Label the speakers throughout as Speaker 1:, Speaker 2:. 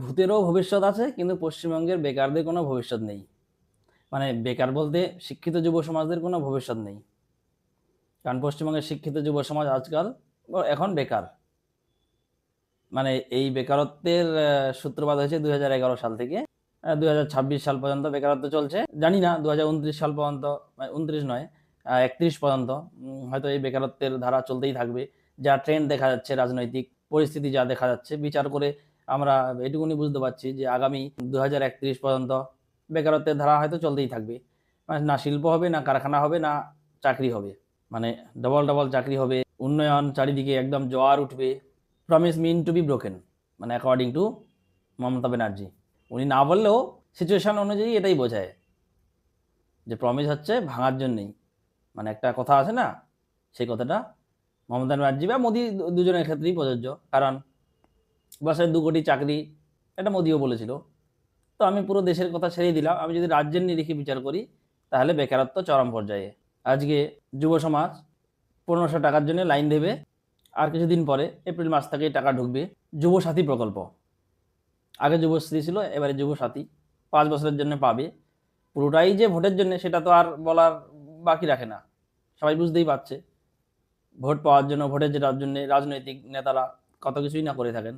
Speaker 1: ভূতেরও ভবিষ্যৎ আছে, কিন্তু পশ্চিমবঙ্গের বেকারদের কোনো ভবিষ্যৎ নেই। মানে বেকার বলতে শিক্ষিত যুব সমাজদের কোনো ভবিষ্যৎ নেই। কারণ পশ্চিমবঙ্গের শিক্ষিত যুব সমাজ আজকাল এখন বেকার। মানে এই বেকারত্বের সূত্রপাত হয়েছে 2011 সাল থেকে 2026 সাল পর্যন্ত বেকারত্ব চলছে। জানি না 2029 সাল পর্যন্ত, 29 নয়, 31 পর্যন্ত হয়তো এই বেকারত্বের ধারা চলতেই থাকবে। যা ট্রেন্ড দেখা যাচ্ছে, রাজনৈতিক পরিস্থিতি যা দেখা যাচ্ছে, বিচার করে আমরা এটুকুনি বুঝতে পারছি যে আগামী 2031 পর্যন্ত বেকারত্বের ধারা হয়তো চলতেই থাকবে। মানে না শিল্প হবে, না কারখানা হবে, না চাকরি হবে। মানে ডবল ডবল চাকরি হবে, উন্নয়ন চারিদিকে একদম জোয়ার উঠবে। Promise mean to be broken, মানে অ্যাকর্ডিং টু মমতা ব্যানার্জি। উনি না বললেও সিচুয়েশন অনুযায়ী এটাই বোঝায় যে প্রমিস হচ্ছে ভাঙার জন্যই। মানে একটা কথা আছে না, সেই কথাটা মমতা ব্যানার্জি বা মোদি দুজনের ক্ষেত্রেই প্রযোজ্য। কারণ বাসায় 2 কোটি চাকরি, এটা মোদিও বলেছিল। তো আমি পুরো দেশের কথা ছেড়েই দিলাম, আমি যদি রাজ্যের নিরিখে বিচার করি তাহলে বেকারত্ব চরম পর্যায়ে। আজকে যুব সমাজ 1500 টাকার জন্য লাইন দেবে, আর কিছুদিন পরে এপ্রিল মাস থেকেই টাকা ঢুকবে। যুবসাথী প্রকল্প, আগে যুবশ্রী ছিল, এবারে যুবসাথী 5 বছরের জন্য পাবে। পুরোটাই যে ভোটের জন্য সেটা তো আর বলার বাকি রাখে না, সবাই বুঝতেই পারছে। ভোট পাওয়ার জন্য, ভোটের জেতার জন্য রাজনৈতিক নেতারা কত কিছুই না করে থাকেন।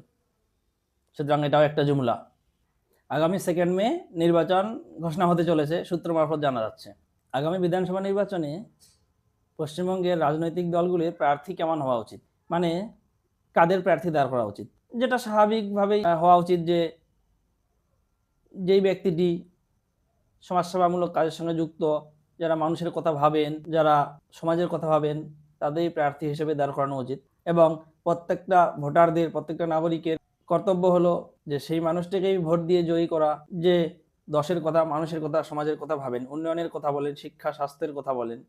Speaker 1: সুতরাং এটাও একটা জুমলা। আগামী 2 মে নির্বাচন ঘোষণা হতে চলেছে, সূত্র মারফত জানা যাচ্ছে। আগামী বিধানসভা নির্বাচনে পশ্চিমবঙ্গের রাজনৈতিক দলগুলির প্রার্থী কেমন হওয়া উচিত, মানে কাদের প্রার্থী দাঁড় করা উচিত, যেটা স্বাভাবিকভাবেই হওয়া উচিত যে যেই ব্যক্তিটি সমাজসেবামূলক কাজের সঙ্গে যুক্ত, যারা মানুষের কথা ভাবেন, যারা সমাজের কথা ভাবেন, তাদেরই প্রার্থী হিসেবে দাঁড় করানো উচিত। এবং প্রত্যেকটা ভোটারদের, প্রত্যেকটা নাগরিকের কর্তব্য হলো যে সেই মানুষটাকেই ভোট দিয়ে জয়ী করা, যে দশের কথা, মানুষের কথা, সমাজের কথা ভাবেন, উন্নয়নের কথা বলেন, শিক্ষা স্বাস্থ্যের কথা বলেন,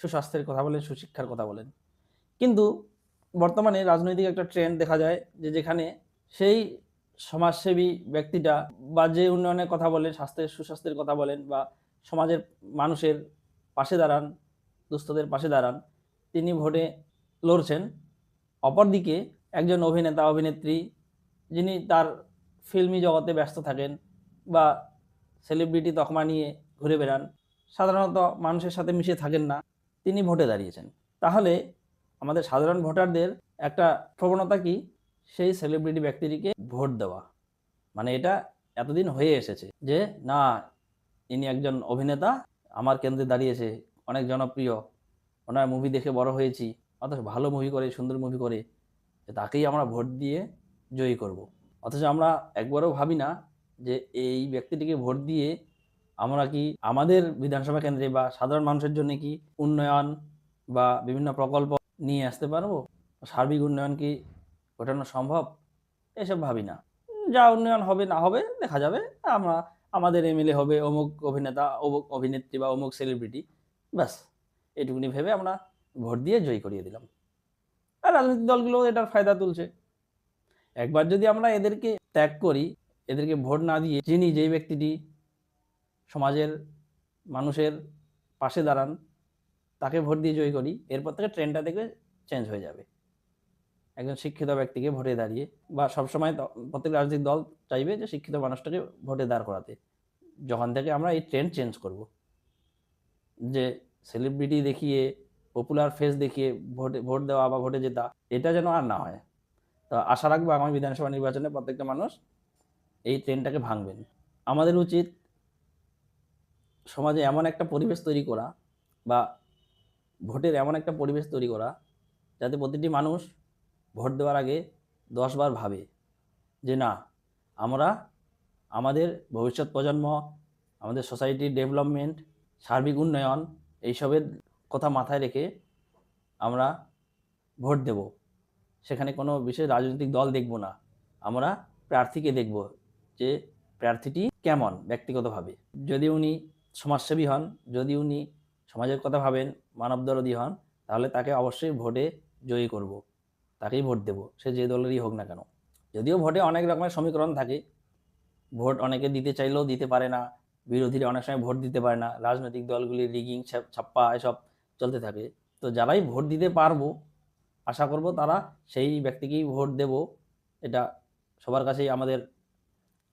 Speaker 1: সুস্বাস্থ্যের কথা বলেন, সুশিক্ষার কথা বলেন। কিন্তু বর্তমানে রাজনৈতিক একটা ট্রেন্ড দেখা যায় যে যেখানে সেই সমাজসেবী ব্যক্তিটা বা যে উন্নয়নের কথা বলেন, স্বাস্থ্যের সুস্বাস্থ্যের কথা বলেন, বা সমাজের মানুষের পাশে দাঁড়ান, দুস্থদের পাশে দাঁড়ান, তিনি ভোটে লড়ছেন। অপরদিকে একজন অভিনেতা অভিনেত্রী যিনি তার ফিল্মি জগতে ব্যস্ত থাকেন বা সেলিব্রিটি তকমা নিয়ে ঘুরে বেড়ান, সাধারণত মানুষের সাথে মিশে থাকেন না, তিনি ভোটে দাঁড়িয়েছেন। তাহলে আমাদের সাধারণ ভোটারদের একটা প্রবণতা কি, সেই সেলিব্রিটি ব্যক্তিটিকে ভোট দেওয়া। মানে এটা এতদিন হয়ে এসেছে যে না, ইনি একজন অভিনেতা, আমার কেন্দ্রে দাঁড়িয়েছে, অনেক জনপ্রিয়, ওনার মুভি দেখে বড় হয়েছি, অথচ ভালো মুভি করে, সুন্দর মুভি করে, তাকেই আমরা ভোট দিয়ে জয়ী করব। অথচ আমরা একবারও ভাবি না যে এই ব্যক্তিটিকে ভোট দিয়ে আমরা কি আমাদের বিধানসভা কেন্দ্রে বা সাধারণ মানুষের জন্য কি উন্নয়ন বা বিভিন্ন প্রকল্প নিয়ে আসতে পারবো, সার্বিক উন্নয়ন কি ঘটানো সম্ভব, এসব ভাবি না। যা উন্নয়ন হবে না হবে দেখা যাবে। আমরা আমাদের এমএলএ হবে অমুক অভিনেতা, অমুক অভিনেত্রী বা অমুক সেলিব্রিটি, ব্যাস এটুকুনি ভেবে আমরা ভোট দিয়ে জয়ী করিয়ে দিলাম। আর রাজনৈতিক দলগুলো এটার ফায়দা তুলছে। একবার যদি আমরা এদেরকে ত্যাগ করি, এদেরকে ভোট না দিয়ে যিনি যেই ব্যক্তিটি সমাজের মানুষের পাশে দাঁড়ান তাকে ভোট দিয়ে জয়ী করি, এরপর থেকে ট্রেন্ডটা দেখবে চেঞ্জ হয়ে যাবে। একজন শিক্ষিত ব্যক্তিকে ভোটে দাঁড়িয়ে, বা সবসময় প্রত্যেক রাজনৈতিক দল চাইবে যে শিক্ষিত মানুষটাকে ভোটে দাঁড় করাতে। যখন থেকে আমরা এই ট্রেন্ড চেঞ্জ করব, যে সেলিব্রিটি দেখিয়ে, পপুলার ফেস দেখিয়ে ভোট দেওয়া বা ভোটে জেতা, এটা যেন আর না হয়। তো আশা রাখবো আগামী বিধানসভা নির্বাচনে প্রত্যেকটা মানুষ এই ট্রেন্ডটাকে ভাঙবেন। আমাদের উচিত সমাজে এমন একটা পরিবেশ তৈরি করা, বা ভোটের এমন একটা পরিবেশ তৈরি করা, যাতে প্রতিটি মানুষ ভোট দেওয়ার আগে 10 বার ভাবে যে না, আমরা আমাদের ভবিষ্যৎ প্রজন্ম, আমাদের সোসাইটির ডেভেলপমেন্ট, সার্বিক উন্নয়ন, এইসবের কথা মাথায় রেখে আমরা ভোট দেব। সেখানে কোনো বিশেষ রাজনৈতিক দল দেখব না, আমরা প্রার্থীকে দেখব যে প্রার্থীটি কেমন ব্যক্তিগতভাবে। যদি উনি সমাজসেবী হন, যদি উনি সমাজের কথা ভাবেন, মানবদরদী হন, তাহলে তাকে অবশ্যই ভোটে জয়ী করব, তাকেই ভোট দেব, সে যে দলেরই হোক না কেন। যদিও ভোটে অনেক রকমের সমীকরণ থাকে, ভোট অনেকে দিতে চাইলেও দিতে পারে না, বিরোধীরা অনেক সময় ভোট দিতে পারে না, রাজনৈতিক দলগুলি রিগিং ছাপ্পা এসব চলতে থাকে। তো যারাই ভোট দিতে পারবো, আশা করব তারা সেই ব্যক্তিকেই ভোট দেব। এটা সবার কাছেই আমাদের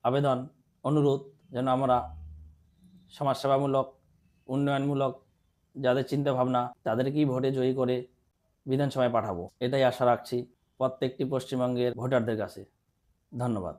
Speaker 1: আবেদন, অনুরোধ যেন আমরা সমাজসেবামূলক, উন্নয়নমূলক যাদের চিন্তাভাবনা তাদেরকেই ভোটে জয়ী করে বিধানসভায় পাঠাবো। এটাই আশা রাখছি প্রত্যেকটি পশ্চিমবঙ্গের ভোটারদের কাছে। ধন্যবাদ।